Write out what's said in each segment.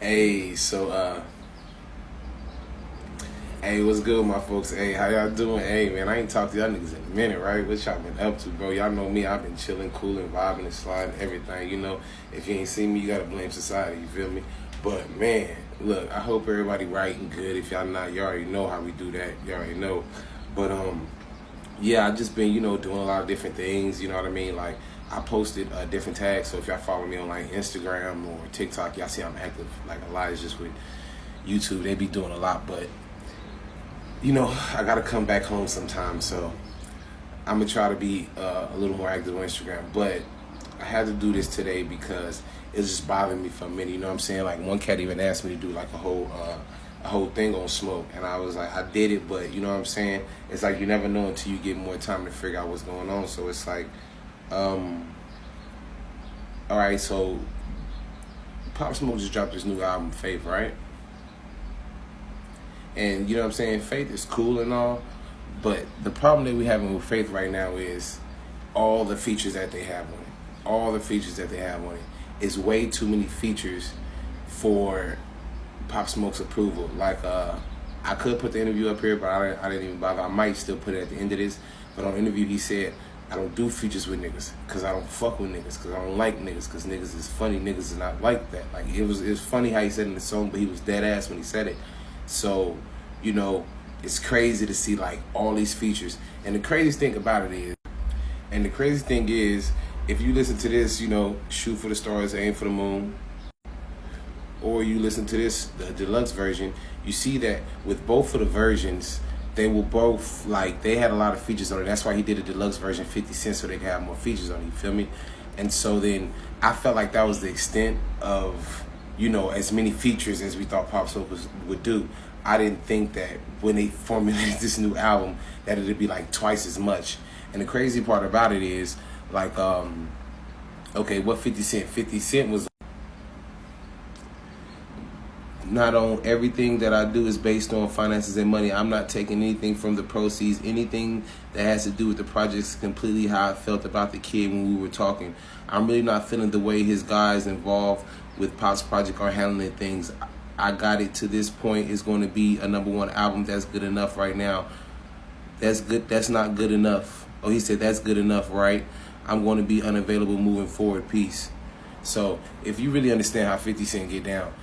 Hey, hey, what's good, my folks? Hey, how y'all doing? Hey, man, I ain't talked to y'all niggas in a minute, right? What y'all been up to, bro? Y'all know me. I've been chilling, cooling, vibing, and sliding, everything. If you ain't seen me, you gotta blame society. You feel me? But man, look, I hope everybody right and good. If y'all not, you already know how we do that. You already know. But yeah, I just been, doing a lot of different things. You know what I mean? Like I posted different tags. So if y'all follow me on like Instagram or TikTok, y'all see I'm active. Like a lot is just with YouTube. They be doing a lot, but I gotta come back home sometime. So I'm gonna try to be a little more active on Instagram. But I had to do this today because it's just bothering me for a minute. You know what I'm saying? Like one cat even asked me to do like a whole thing on smoke, and I was like, I did it, but you know what I'm saying? It's like you never know until you get more time to figure out what's going on. So it's like, all right. So Popsmoke just dropped this new album, Faith, right? And you know what I'm saying? Faith is cool and all, but the problem that we having with Faith right now is all the features that they have on it. All the features that they have on it is way too many features for Pop Smoke's approval. Like I could put the interview up here, but I didn't even bother. I might still put it at the end of this. But on the interview, he said, I don't do features with niggas because I don't fuck with niggas because I don't like niggas because niggas is funny. Niggas is not like that. Like it was funny how he said it in the song, but he was dead ass when he said it. So, you know, it's crazy to see like all these features. And the craziest thing about it is, if you listen to this, shoot for the stars, aim for the moon, or you listen to this, the deluxe version, you see that with both of the versions, they were both like they had a lot of features on it. That's why he did a deluxe version 50 cents so they could have more features on it, you feel me? And so then I felt like that was the extent of, as many features as we thought Pop Smoke would do. I didn't think that when they formulated this new album that it'd be like twice as much. And the crazy part about it is like okay, what 50 Cent? 50 Cent was not on everything that I do is based on finances and money. I'm not taking anything from the proceeds. Anything that has to do with the project is completely how I felt about the kid when we were talking. I'm really not feeling the way his guys involved with Pop's project are handling things. I got it to this point. It's going to be a #1 album. That's good enough right now. That's good. That's not good enough. Oh, he said that's good enough, right? I'm going to be unavailable moving forward. Peace. So if you really understand how 50 Cent get down,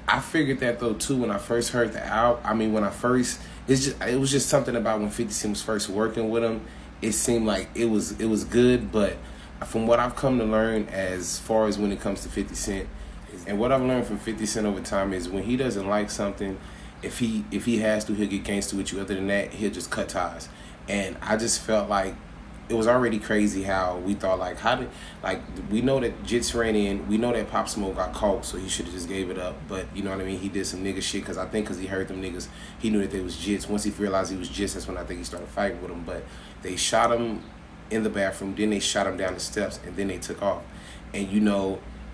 I figured that though too when I first heard the album. I mean, it was just something about when 50 Cent was first working with him. It seemed like it was good, but from what I've come to learn as far as when it comes to 50 Cent, and what I've learned from 50 Cent over time is when he doesn't like something, if he has to, he'll get gangster with you. Other than that, he'll just cut ties. And I just felt like it was already crazy how we thought we know that Jits ran in, we know that Pop Smoke got caught, so he should have just gave it up. But you know what I mean? He did some nigga shit because he heard them niggas. He knew that they was Jits. Once he realized he was Jits, that's when I think he started fighting with them. But they shot him in the bathroom, then they shot him down the steps, and then they took off. And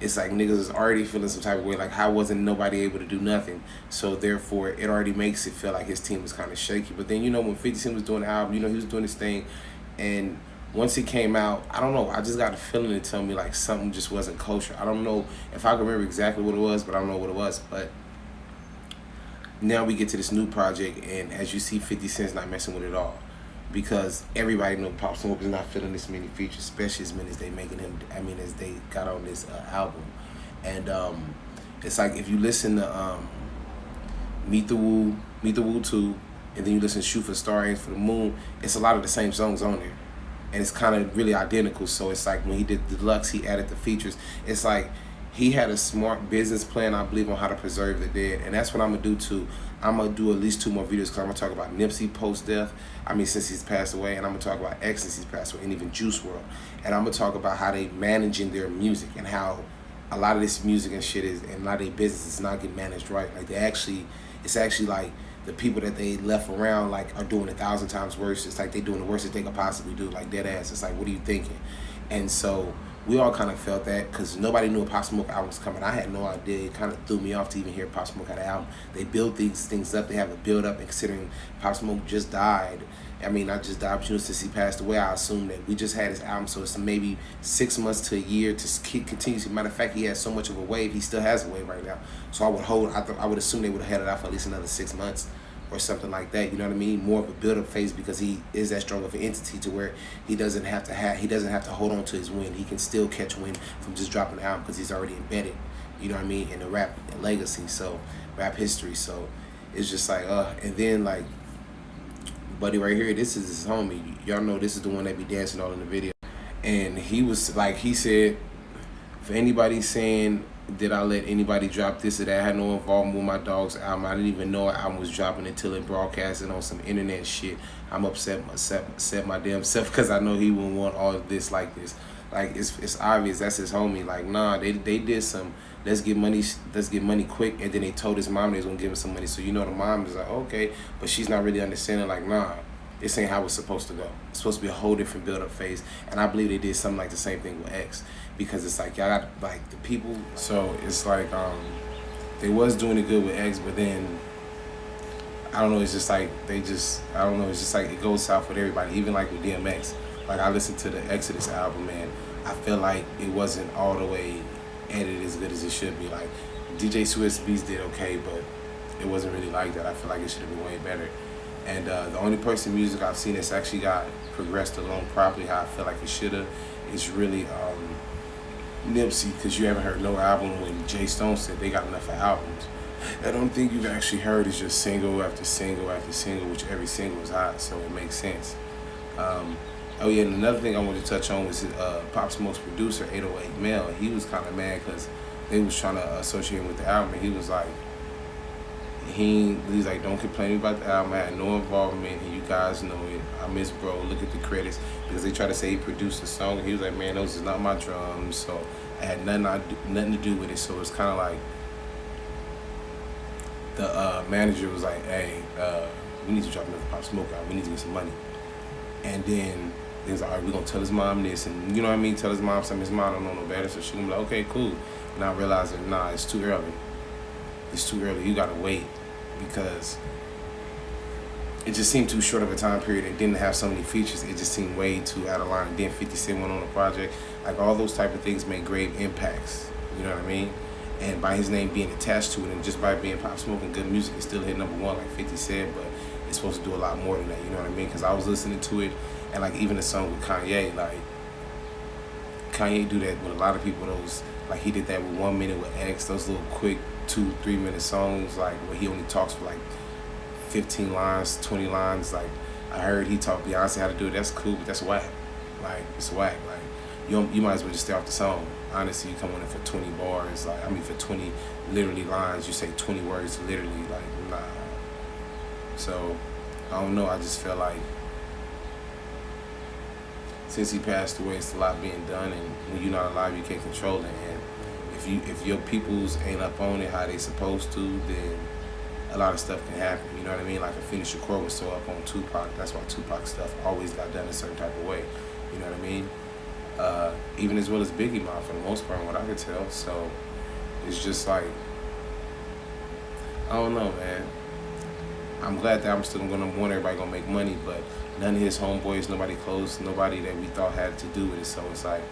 it's like niggas is already feeling some type of way, like how wasn't nobody able to do nothing? So therefore, it already makes it feel like his team was kind of shaky. But then when 50 Cent was doing the album, he was doing his thing, and once it came out, I don't know, I just got a feeling to tell me like something just wasn't kosher. I don't know if I can remember exactly what it was, but I don't know what it was. But now we get to this new project, and as you see, 50 Cent's not messing with it all. Because everybody knows Pop Smoke is not feeling this many features, especially as many as they making him. As they got on this album, and it's like if you listen to Meet the Woo 2, and then you listen to Shoot for the Star, Aim for the Moon, it's a lot of the same songs on there, and it's kind of really identical. So it's like when he did Deluxe, he added the features. It's like he had a smart business plan, I believe, on how to preserve the dead, and that's what I'm gonna do too. I'm gonna do at least 2 more videos because I'm gonna talk about Nipsey post-death. Since he's passed away, and I'm gonna talk about X since he's passed away, and even Juice WRLD. And I'm gonna talk about how they managing their music and how a lot of this music and shit and a lot of their business is not getting managed right. Like it's actually like the people that they left around like are doing 1,000 times worse. It's like they doing the worst that they could possibly do, like dead ass. It's like, what are you thinking? And so we all kind of felt that because nobody knew a Popsmoke album was coming. I had no idea. It kind of threw me off to even hear Popsmoke had an album. They build these things up. They have a build up, and considering Popsmoke just died, I mean, not just died, but since he passed away, I assume that we just had his album, so it's maybe 6 months to a year to continue. Matter of fact, he has so much of a wave. He still has a wave right now. So I would assume they would have had it out for at least another 6 months or something like that. You know what I mean? More of a build-up phase because he is that strong of an entity to where he doesn't have to hold on to his win. He can still catch win from just dropping the album because he's already embedded. You know what I mean? In the rap legacy, so rap history. So it's just like and then like. Buddy right here, this is his homie. Y'all know this is the one that be dancing all in the video. And he was like, he said, for anybody saying, did I let anybody drop this or that? I had no involvement with my dog's album. I didn't even know an album was dropping until it broadcasted on some internet shit. I'm upset my damn self because I know he wouldn't want all of this like this. Like it's obvious that's his homie. Like nah, they did some let's get money quick, and then they told his mom they was gonna give him some money. So you know the mom is like okay, but she's not really understanding. Like nah, this ain't how it's supposed to go. It's supposed to be a whole different build up phase, and I believe they did something like the same thing with X because it's like y'all got like the people. So it's like they was doing it good with X, but then I don't know. It's just like I don't know. It's just like it goes south with everybody, even like with DMX. Like I listened to the Exodus album and I feel like it wasn't all the way edited as good as it should be. Like DJ Swiss Beats did okay, but it wasn't really like that. I feel like it should have been way better. And the only person music I've seen that's actually got progressed along properly how I feel like it should have is really Nipsey, because you haven't heard no album when Jay Stone said they got enough albums. I don't think you've actually heard is just single after single after single, which every single is hot, so it makes sense. Oh yeah, and another thing I wanted to touch on was Pop Smoke's producer, 808 Mel. He was kind of mad because they was trying to associate him with the album. And he was like, he's like, don't complain about the album. I had no involvement, and you guys know it. I miss bro. Look at the credits because they try to say he produced the song. And he was like, man, those is not my drums, so I had nothing to do with it. So it's kind of like the manager was like, hey, we need to drop another Pop Smoke album. We need to get some money. And then he was like, all right, we're going to tell his mom this. And you know what I mean? Tell his mom something. His mom don't know no better. So she gonna be like, okay, cool. And I realized that, nah, it's too early. It's too early. You got to wait because it just seemed too short of a time period. It didn't have so many features. It just seemed way too out of line. And then 50 Cent went on the project. Like all those type of things make grave impacts. You know what I mean? And by his name being attached to it and just by being Pop Smoke and good music, it still hit #1 like 50 said, but it's supposed to do a lot more than that, you know what I mean? Because I was listening to it, and like even the song with Kanye, like Kanye do that with a lot of people. Those like he did that with 1 Minute with X, those little quick 2-3 minute songs, like where he only talks for like 15 lines, 20 lines. Like I heard he taught Beyonce how to do it. That's cool, but that's whack. Like it's whack. Like you might as well just stay off the song. Honestly, you come on in for 20 bars, like I mean for 20 literally lines, you say 20 words literally, like nah. So, I don't know, I just feel like since he passed away, it's a lot being done, and when you're not alive, you can't control it, and if your peoples ain't up on it how they supposed to, then a lot of stuff can happen, you know what I mean? Like Afeni Shakur was so up on Tupac, that's why Tupac stuff always got done a certain type of way, you know what I mean? Even as well as Biggie Mob for the most part, what I could tell, so it's just like, I don't know, man. I'm glad that I'm still gonna want everybody gonna make money, but none of his homeboys, nobody close, nobody that we thought had to do with it. So it's like,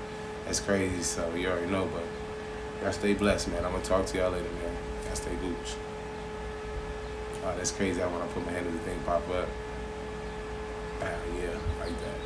that's crazy. So you already know, but y'all stay blessed, man. I'm gonna talk to y'all later, man. Y'all stay gooch. That's crazy. I wanna put my hand in the thing pop up. Yeah, like that.